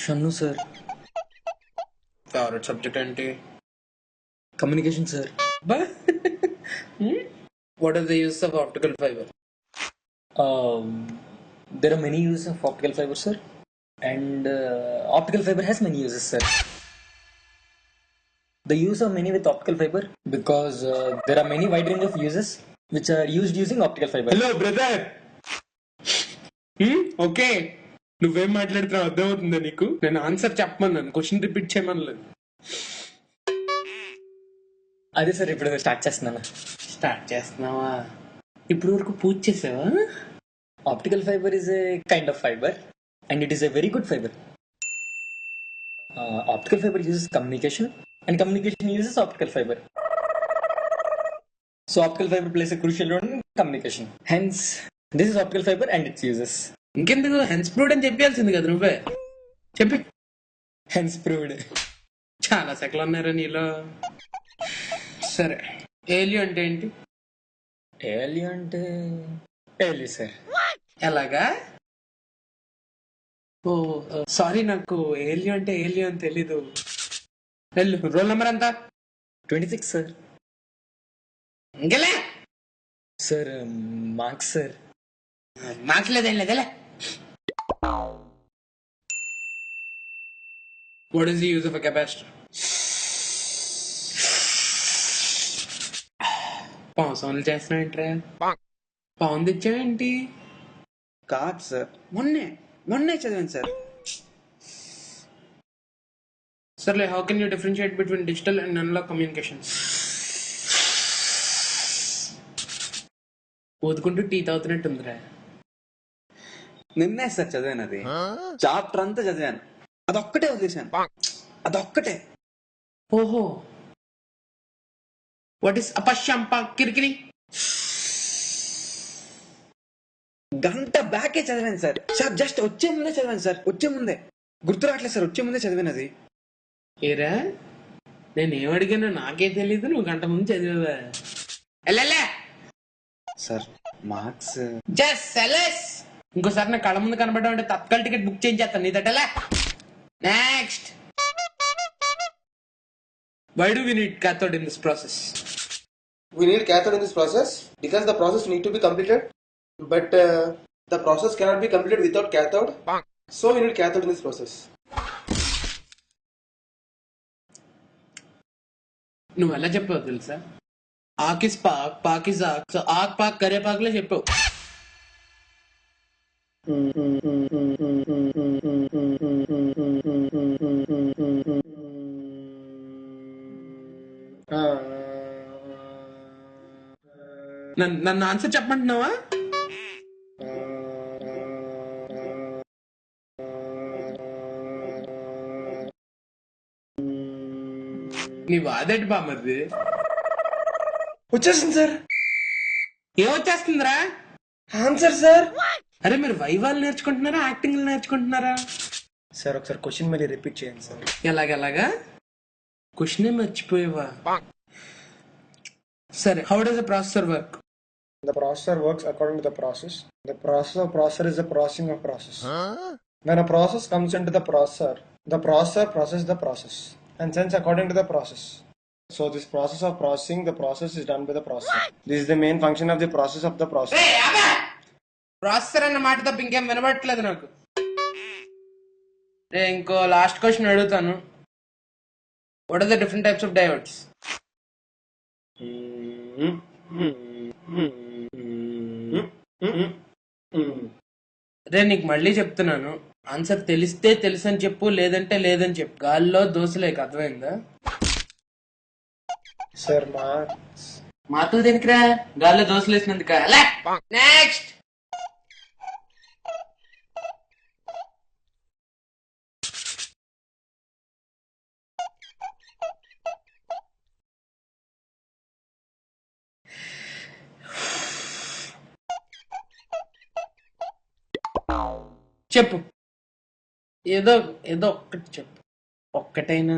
Shannu sir. Favourite subject ఏంటి? Communication sir. బా what are the uses of optical fibre? There are many uses of optical fiber, sir, and optical fiber has many uses, sir. The use of many with optical fiber because there are many wide range of uses which are used using optical fiber. Hello brother. Okay, నువ్వేం మాట్లాడుతున్నావు అర్థమవుతుందా నీకు? నేను answer చెప్పమన్నాను, question repeat చేయమనలేదు. అదే sir ఇప్పుడు start చేస్తున్నాను. Start చేస్తున్నావా? ఇప్పుడు వరకు పూజ చేసావా? Optical fiber is a kind of fiber and it is a very good fiber. Optical fiber uses communication and communication uses optical fiber. So optical fiber plays a crucial role in communication. Hence, this is optical fiber and its uses. ఇంకెందుకు hence proved అని చెప్పాల్సింది కదా నువ్వే. చెప్పి. Hence proved. చాలా సెకలు ఉన్నారా నీలో? సరే, ఏలియో అంటే ఏంటి? ఏలియో అంటే ఏలి సార్. ఎలాగా? ఓ సారీ, నాకు ఏలియో అంటే ఏలియో అని తెలీదు. వెళ్ళు, రోల్ నెంబర్ ఎంత? 26 సార్. ఇంకెలే సార్ మార్క్స్ సార్. మార్క్స్ లేదేం లేదలే. What is the use of a capacitor? పావు సౌండ్లు చేస్తున్నావు ఏంట్రా? పావును తెచ్చావేంటి? కాదు సార్, మొన్నే చదివాను సార్. సర్లే, how can you differentiate between digital and analogue communications? ఊదుకుంటూ టీ తాగుతున్నట్టుందిరా. నిన్నే సార్ చదివాను, అది చాప్టర్ అంతా చదివాను, అదొక్కటే వదిలేశాను, అదొక్కటే. ఓహో, వాట్ ఇస్ అపశ్యంప కిరికిరి? గంట బ్యాకే చదివాను సార్. సార్ జస్ట్ వచ్చే ముందే చదివాను సార్, వచ్చే ముందే. గుర్తు రావట్లేదు సార్, వచ్చే ముందే చదివాను అది. ఏరా, నేను ఏమడిగానో నాకే తెలీదు, నువ్వు గంట ముందు చదివా. సార్ మార్క్స్ ఇంకోసారి నా కళ్ళ ముందు కనబడ్డా అంటే తత్కాల టికెట్ బుక్ చేయించేస్తాను నీ దట్టలే. Next, why do we need cathode in this process? We need cathode in this process because the process need to be completed, but the process cannot be completed without cathode. So we need cathode in this process. నువ్వు ఎలా చెప్పావు తెలుసా? ఆకిస్ పాక్, పాకిస్ ఆక్, so ఆక్ పాక్ కరే పాక్లే చెప్పావు. నన్ను answer చెప్పమంటున్నావా? నీ వాదేటి బామర్ది? వచ్చేసింది సార్. ఏమొచ్చేస్తుందిరా? Answer sir. అరే, మీరు వైవాలు నేర్చుకుంటున్నారా, యాక్టింగ్ నేర్చుకుంటున్నారా? సార్ ఒకసారి క్వశ్చన్ మళ్ళీ రిపీట్ చేయండి సార్. ఎలాగెలాగా? క్వశ్చన్ మర్చిపోయావా? సరే, how does the processor work? The processor works according to the process. The process of processor is the processing of process. When a process comes into the processor processes the process and sends according to the process. So this process of processing the process is done by the processor. This is the main function of the process of the process. Processor అన్న మాట తప్ప ఇంకేం వినబడట్లేదు నాకు. ఇంకో last question అడుగుతాను. What are the different types of diodes? రే, నీకు మళ్ళీ చెప్తున్నాను, ఆన్సర్ తెలిస్తే తెలుసని చెప్పు, లేదంటే లేదని చెప్పు. గాల్లో దోశలేక, అర్థమైందా? Sir, marks. మార్కులు దేనికిరా? గాల్లో దోశలు వేసినందుక? నెక్స్ట్, చెప్పు. ఏదో ఏదో ఒక్కటి చెప్పు, ఒక్కటైనా.